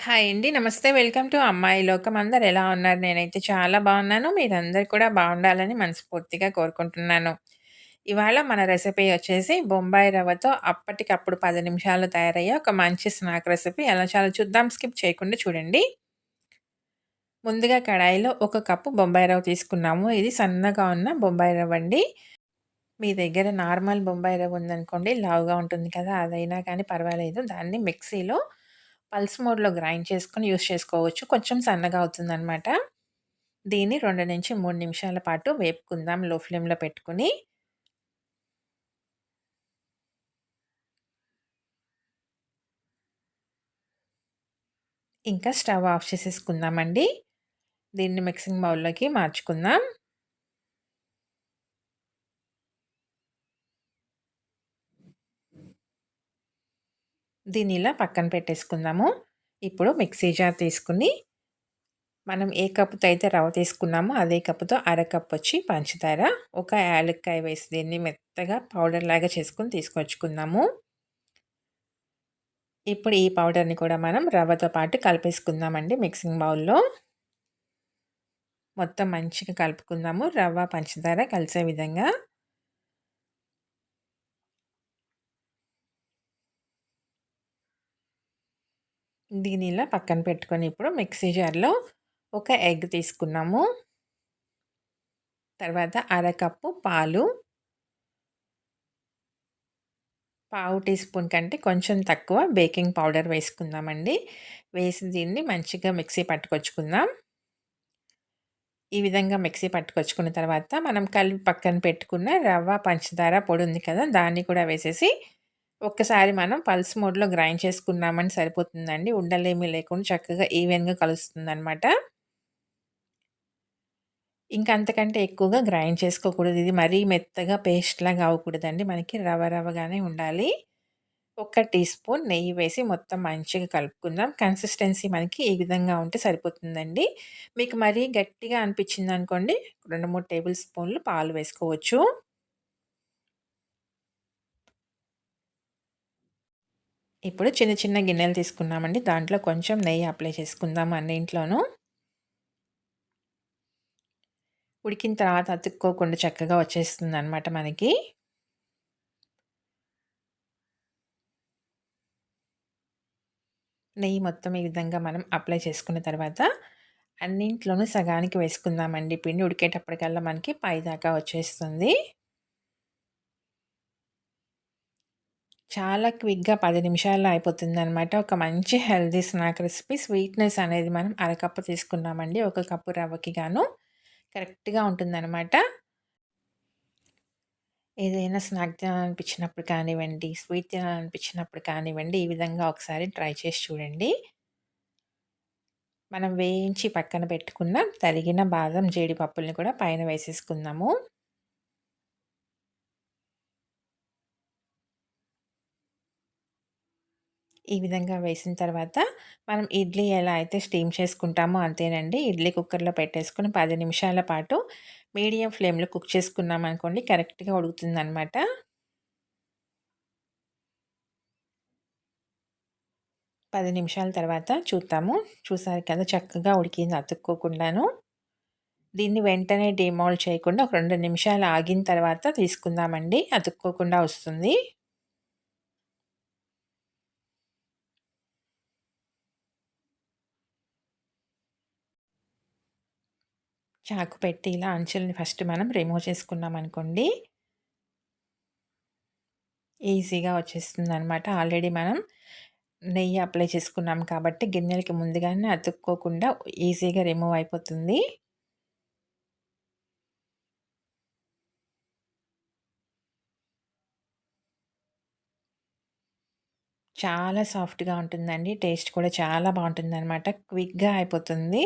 Hi అండి. నమస్తే. Welcome to అమ్మాయి లోకం. అందరూ ఎలా ఉన్నారు? నేనైతే చాలా బాగున్నాను. మీరందరూ కూడా బాగుండాలని మనస్ఫూర్తిగా కోరుకుంటున్నాను. ఇవాళ మన రెసిపీ వచ్చేసి బొంబాయి రవ్వతో అప్పటికప్పుడు 10 నిమిషాల్లో తయారయ్యే ఒక మంచి స్నాక్ రెసిపీ. ఎలా చేయాలో చూద్దాం. స్కిప్ చేయకుండా చూడండి. ముందుగా కడాయిలో ఒక కప్పు బొంబాయి రవ్వ తీసుకున్నాము. ఇది సన్నగా ఉన్న బొంబాయి రవ్వ అండి. మీ దగ్గర నార్మల్ బొంబాయి రవ్వ ఉందనుకోండి, లావుగా ఉంటుంది కదా! అదైనా కానీ పర్వాలేదు. దాన్ని మిక్సీలో పల్స్ మోడ్‌లో గ్రైండ్ చేసుకొని యూజ్ చేసుకోవచ్చు. కొంచెం సన్నగా అవుతుందనమాట. దీన్ని 2-3 నిమిషాల పాటు వేపుకుందాం లో ఫ్లేమ్‌లో పెట్టుకొని. ఇంకా స్టవ్ ఆఫ్ చేసేసుకుందామండి. దీన్ని మిక్సింగ్ బౌల్‌లోకి మార్చుకుందాం. దీన్ని ఇలా పక్కన పెట్టేసుకుందాము. ఇప్పుడు మిక్సీ జార్ తీసుకొని మనం ఏ కప్పుతో అయితే రవ్వ తీసుకున్నామో అదే కప్పుతో అరకప్పొచ్చి పంచదార, ఒక యాలక్కాయ వేసి దీన్ని మెత్తగా పౌడర్ లాగా చేసుకొని తీసుకొచ్చుకుందాము. ఇప్పుడు ఈ పౌడర్‌ని కూడా మనం రవ్వతో పాటు కలిపేసుకుందామండి మిక్సింగ్ బౌల్‌లో. మొత్తం మంచిగా కలుపుకుందాము. రవ్వ, పంచదార కలిసే విధంగా. దీన్ని ఇలా పక్కన పెట్టుకొని ఇప్పుడు మిక్సీ జార్‌లో ఒక ఎగ్ తీసుకున్నాము. తర్వాత అరకప్పు పాలు, పావు టీ స్పూన్ కంటే కొంచెం తక్కువ బేకింగ్ పౌడర్ వేసుకుందామండి. వేసి దీన్ని మంచిగా మిక్సీ పట్టుకొచ్చుకుందాం. ఈ విధంగా మిక్సీ పట్టుకొచ్చుకున్న తర్వాత మనం కలిపి పక్కన పెట్టుకున్న రవ్వ, పంచదార పొడి ఉంది కదా! దాన్ని కూడా వేసేసి ఒక్కసారి మనం పల్స్ మోడ్‌లో గ్రైండ్ చేసుకున్నామని సరిపోతుందండి. ఉండలేమి లేకుండా చక్కగా ఈవెన్‌గా కలుస్తుందనమాట. ఇంక అంతకంటే ఎక్కువగా గ్రైండ్ చేసుకోకూడదు. ఇది మరీ మెత్తగా పేస్ట్‌లాగా అవ్వకూడదండి. మనకి రవ్వ రవ్వగానే ఉండాలి. ఒక టీ స్పూన్ నెయ్యి వేసి మొత్తం మంచిగా కలుపుకుందాం. కన్సిస్టెన్సీ మనకి ఈ విధంగా ఉంటే సరిపోతుందండి. మీకు మరీ గట్టిగా అనిపించిందనుకోండి 2, 3 టేబుల్ స్పూన్లు పాలు వేసుకోవచ్చు. ఇప్పుడు చిన్న చిన్న గిన్నెలు తీసుకున్నామండి. దాంట్లో కొంచెం నెయ్యి అప్లై చేసుకుందాం అన్నింట్లోనూ. ఉడికిన తర్వాత అతుక్కోకుండా చక్కగా వచ్చేస్తుందనమాట మనకి. నెయ్యి మొత్తం ఈ విధంగా మనం అప్లై చేసుకున్న తర్వాత అన్నింట్లోనూ సగానికి వేసుకుందామండి పిండి. ఉడికేటప్పటికల్లా మనకి పైదాకా వచ్చేస్తుంది. చాలా క్విక్‌గా 10 నిమిషాల్లో అయిపోతుందనమాట. ఒక మంచి హెల్తీ స్నాక్ రెసిపీ. స్వీట్‌నెస్ అనేది మనం అరకప్పు తీసుకున్నామండి. ఒక కప్పు రవ్వకి గాను కరెక్ట్‌గా ఉంటుందనమాట. ఏదైనా స్నాక్ తినాలనిపించినప్పుడు కానివ్వండి, స్వీట్ తినాలనిపించినప్పుడు కానివ్వండి, ఈ విధంగా ఒకసారి ట్రై చేసి చూడండి. మనం వేయించి పక్కన పెట్టుకున్న తరిగిన బాదం, జీడిపప్పుల్ని కూడా పైన వేసేసుకుందాము. ఈ విధంగా వేసిన తర్వాత మనం ఇడ్లీ ఎలా అయితే స్టీమ్ చేసుకుంటామో అంతేనండి. ఇడ్లీ కుక్కర్‌లో పెట్టేసుకొని 10 నిమిషాల పాటు మీడియం ఫ్లేమ్‌లో కుక్ చేసుకున్నామనుకోండి కరెక్ట్‌గా ఉడుకుతుందనమాట. 10 నిమిషాల తర్వాత చూద్దాము. చూసారు కదా చక్కగా ఉడికింది అతుక్కోకుండాను. దీన్ని వెంటనే డీమోల్డ్ చేయకుండా ఒక 2 నిమిషాలు ఆగిన తర్వాత తీసుకుందామండి. అతుక్కోకుండా వస్తుంది. చాకు పెట్టి ఇలా అంచుల్ని ఫస్ట్ మనం రిమూవ్ చేసుకున్నామనుకోండి ఈజీగా వచ్చేస్తుందనమాట. ఆల్రెడీ మనం నెయ్యి అప్లై చేసుకున్నాం కాబట్టి గిన్నెలకి ముందుగానే అతుక్కోకుండా ఈజీగా రిమూవ్ అయిపోతుంది. చాలా సాఫ్ట్‌గా ఉంటుందండి. టేస్ట్ కూడా చాలా బావుంటుందనమాట. క్విక్‌గా అయిపోతుంది.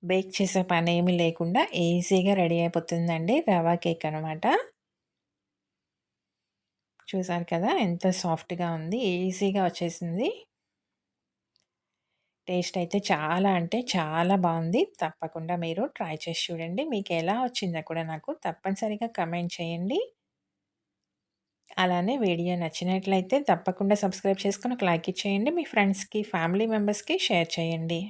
బేక్ చేసే పనేమీ లేకుండా ఈజీగా రెడీ అయిపోతుందండి. రవా కేక్ అనమాట. చూసారు కదా! ఎంత సాఫ్ట్‌గా ఉంది. ఈజీగా వచ్చేసింది. టేస్ట్ అయితే చాలా అంటే చాలా బావుంది. తప్పకుండా మీరు ట్రై చేసి చూడండి. మీకెలా వచ్చిందో కూడా నాకు తప్పనిసరిగా కమెంట్ చేయండి. అలానే వీడియో నచ్చినట్లయితే తప్పకుండా సబ్స్క్రైబ్ చేసుకొని ఒక లైక్ ఇచ్చేయండి. మీ ఫ్రెండ్స్‌కి, ఫ్యామిలీ మెంబర్స్‌కి షేర్ చేయండి.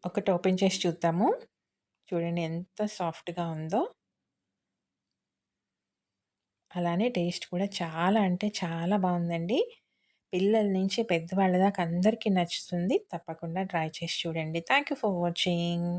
ఒకటి ఓపెన్ చేసి చూద్దాము. చూడండి ఎంత సాఫ్ట్‌గా ఉందో. అలానే టేస్ట్ కూడా చాలా అంటే చాలా బావుందండి. పిల్లల నుంచి పెద్దవాళ్ళ దాకా అందరికీ నచ్చుతుంది. తప్పకుండా ట్రై చేసి చూడండి. Thank you for watching.